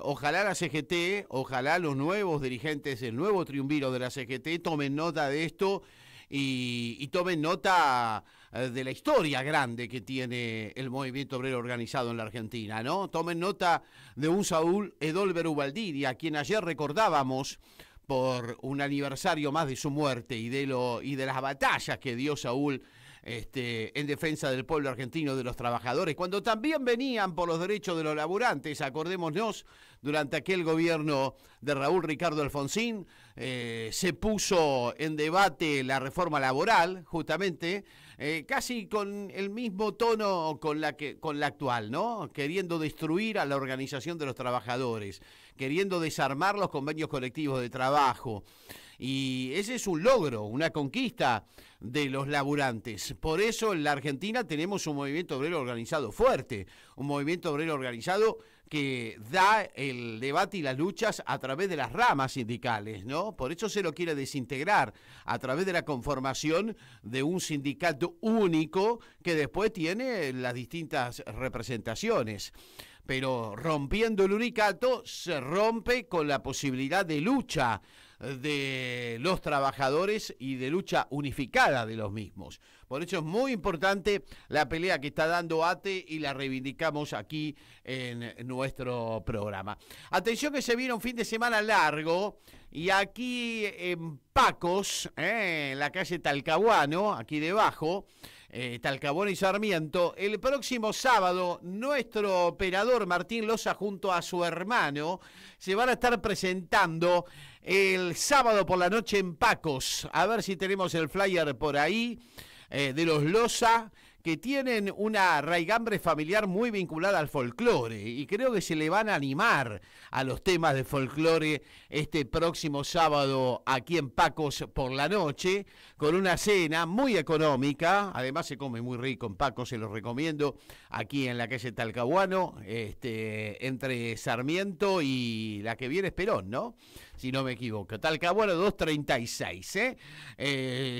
Ojalá la CGT, ojalá los nuevos dirigentes, el nuevo triunviro de la CGT tomen nota de esto y tomen nota de la historia grande que tiene el movimiento obrero organizado en la Argentina, ¿no? Tomen nota de un Saúl Edolver Ubaldiria, a quien ayer recordábamos por un aniversario más de su muerte y de las batallas que dio Saúl en defensa del pueblo argentino, de los trabajadores, cuando también venían por los derechos de los laburantes. Acordémonos, durante aquel gobierno de Raúl Ricardo Alfonsín, se puso en debate la reforma laboral, justamente, casi con el mismo tono con la actual, ¿no? Queriendo destruir a la organización de los trabajadores, queriendo desarmar los convenios colectivos de trabajo. Y ese es un logro, una conquista de los laburantes. Por eso en la Argentina tenemos un movimiento obrero organizado fuerte, un movimiento obrero organizado que da el debate y las luchas a través de las ramas sindicales, ¿no? Por eso se lo quiere desintegrar a través de la conformación de un sindicato único que después tiene las distintas representaciones. Pero rompiendo el unicato se rompe con la posibilidad de lucha de los trabajadores y de lucha unificada de los mismos. Por eso es muy importante la pelea que está dando ATE y la reivindicamos aquí en nuestro programa. Atención que se viene un fin de semana largo y aquí en Pacos, en la calle Talcahuano, aquí debajo, Talcahuano y Sarmiento, el próximo sábado nuestro operador Martín Loza junto a su hermano se van a estar presentando el sábado por la noche en Pacos. A ver si tenemos el flyer por ahí de los Loza, que tienen una raigambre familiar muy vinculada al folclore y creo que se le van a animar a los temas de folclore este próximo sábado aquí en Pacos por la noche, con una cena muy económica. Además se come muy rico en Pacos, se los recomiendo, aquí en la calle Talcahuano, entre Sarmiento y la que viene es Perón, ¿no? Si no me equivoco. Talcahuano 236,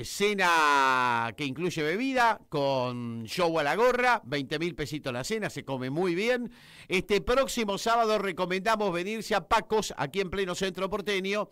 cena que incluye bebida con show a la gorra, 20.000 pesitos la cena, se come muy bien. Este próximo sábado recomendamos venirse a Pacos, aquí en pleno centro porteño,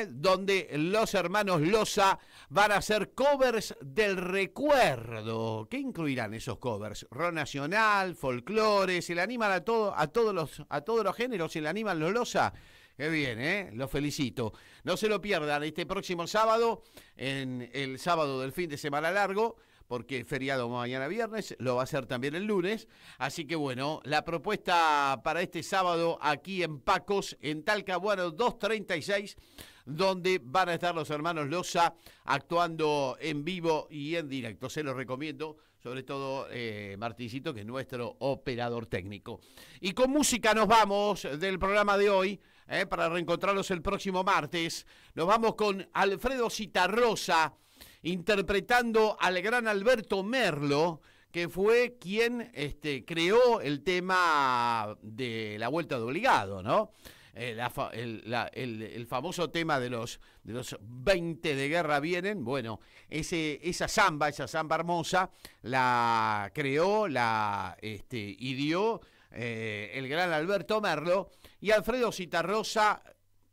donde los hermanos Loza van a hacer covers del recuerdo. ¿Qué incluirán esos covers? Rock nacional, folclore, se le animan a todos los géneros, se le animan los Loza. Qué bien, los felicito. No se lo pierdan este próximo sábado, en el sábado del fin de semana largo, porque es feriado mañana viernes, lo va a hacer también el lunes. Así que bueno, la propuesta para este sábado aquí en Pacos, en Talcahuano 236, donde van a estar los hermanos Loza actuando en vivo y en directo. Se los recomiendo, sobre todo Martincito, que es nuestro operador técnico. Y con música nos vamos del programa de hoy, para reencontrarlos el próximo martes. Nos vamos con Alfredo Citarrosa, interpretando al gran Alberto Merlo, que fue quien creó el tema de la vuelta de obligado, ¿no? El famoso tema de los 20 de guerra vienen. Bueno, esa samba hermosa la creó, y dio el gran Alberto Merlo, y Alfredo Citarrosa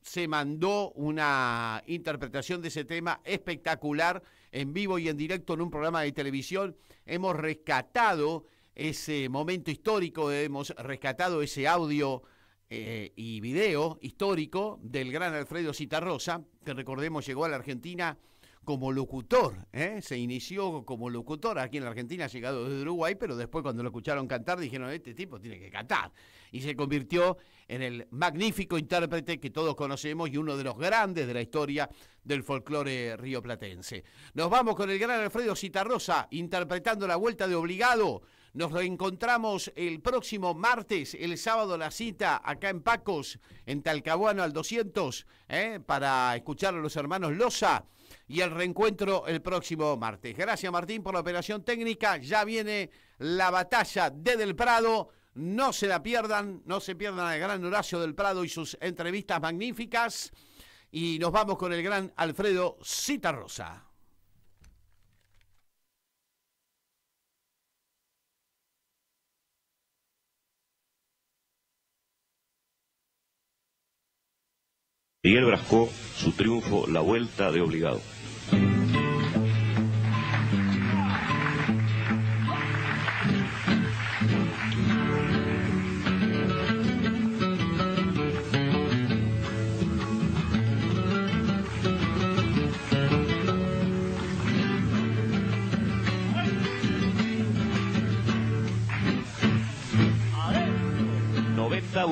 se mandó una interpretación de ese tema espectacular en vivo y en directo en un programa de televisión. Hemos rescatado ese momento histórico, hemos rescatado ese audio y video histórico del gran Alfredo Citarrosa, que recordemos llegó a la Argentina como locutor, se inició como locutor aquí en la Argentina, ha llegado desde Uruguay, pero después cuando lo escucharon cantar dijeron, este tipo tiene que cantar, y se convirtió en el magnífico intérprete que todos conocemos y uno de los grandes de la historia del folclore rioplatense. Nos vamos con el gran Alfredo Citarrosa interpretando La Vuelta de Obligado. Nos reencontramos el próximo martes, el sábado la cita acá en Pacos, en Talcahuano al 200, para escuchar a los hermanos Loza, y el reencuentro el próximo martes. Gracias, Martín, por la operación técnica. Ya viene la batalla de Del Prado. No se la pierdan, no se pierdan al gran Horacio Del Prado y sus entrevistas magníficas. Y nos vamos con el gran Alfredo Citarrosa. Miguel Brasco, su triunfo, La Vuelta de Obligado.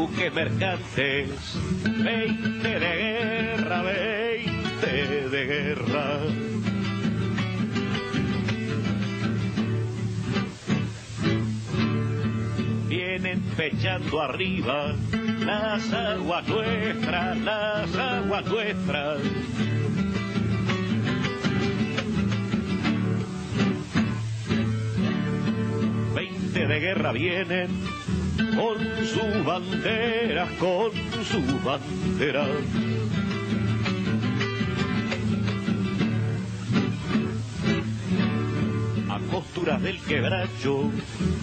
buques mercantes, 20 de guerra, 20 de guerra. Vienen pechando arriba las aguas nuestras, las aguas nuestras. De guerra vienen con sus banderas, con sus banderas. A costuras del quebracho,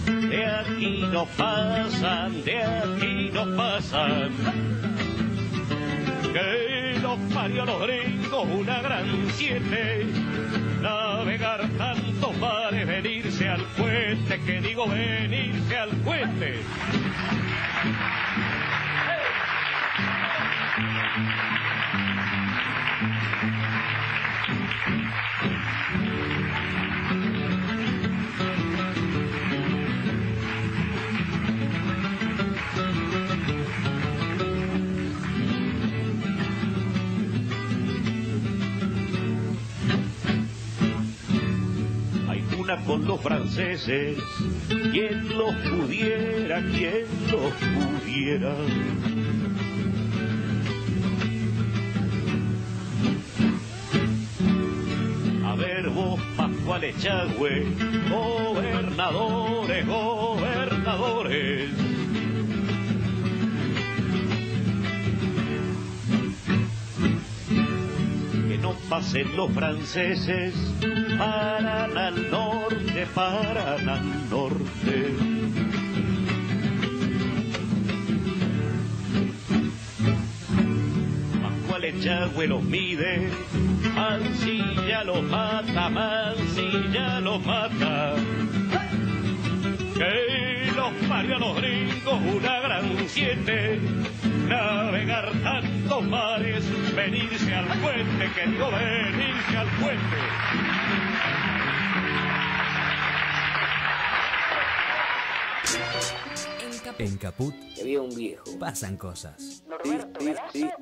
de aquí no pasan, de aquí no pasan. Que los parió los gringos una gran 7. Navegar tantos mares, venirse al puente, que digo venirse al puente. Con los franceses, quien los pudiera, quien los pudiera. A ver vos, Pascual Echagüe, gobernadores, gobernadores. Que no pasen los franceses, paran al norte, paran al norte. Pascual Echagüe los mide, Mansilla los mata, Mansilla los mata. Que los parió a los gringos una gran 7. Navegar tantos mares, venirse al puente, que digo venirse al puente. En Caput había un viejo. Pasan cosas.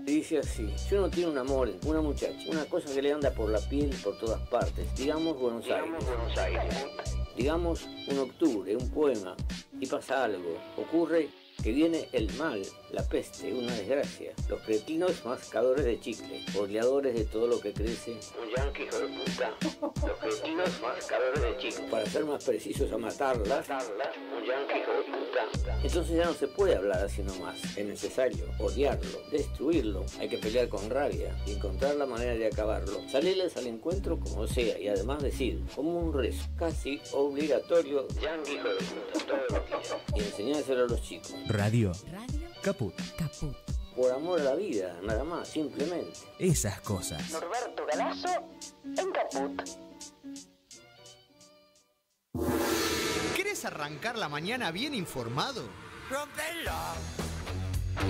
Dice así: si uno tiene un amor, una muchacha, una cosa que le anda por la piel por todas partes, digamos Buenos Aires. Digamos un octubre, un poema, y pasa algo, ocurre que viene el mal, la peste, una desgracia. Los cretinos mascadores de chicle, orleadores de todo lo que crece. Un yanqui hijo de puta. Los cretinos mascadores de chicle. Para ser más precisos, a matarlas. Un yanqui hijo de puta. Entonces ya no se puede hablar así nomás. Es necesario odiarlo, destruirlo. Hay que pelear con rabia y encontrar la manera de acabarlo. Salirles al encuentro como sea y además decir, como un rezo casi obligatorio, yanqui hijo de puta, todos los días. Y enseñárselo a los chicos. Radio Caput. Caput. Por amor a la vida, nada más, simplemente. Esas cosas. Norberto Galazo en Caput. ¿Querés arrancar la mañana bien informado? ¡Rompela!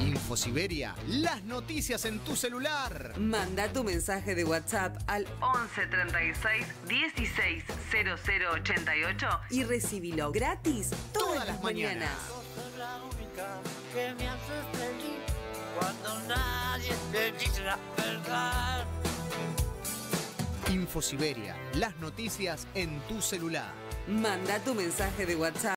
Infosiberia, las noticias en tu celular. Manda tu mensaje de WhatsApp al 11 36 16 0088 y recibilo gratis todas las mañanas. La única que me hace feliz cuando nadie te dice la verdad. Infosiberia, las noticias en tu celular. Manda tu mensaje de WhatsApp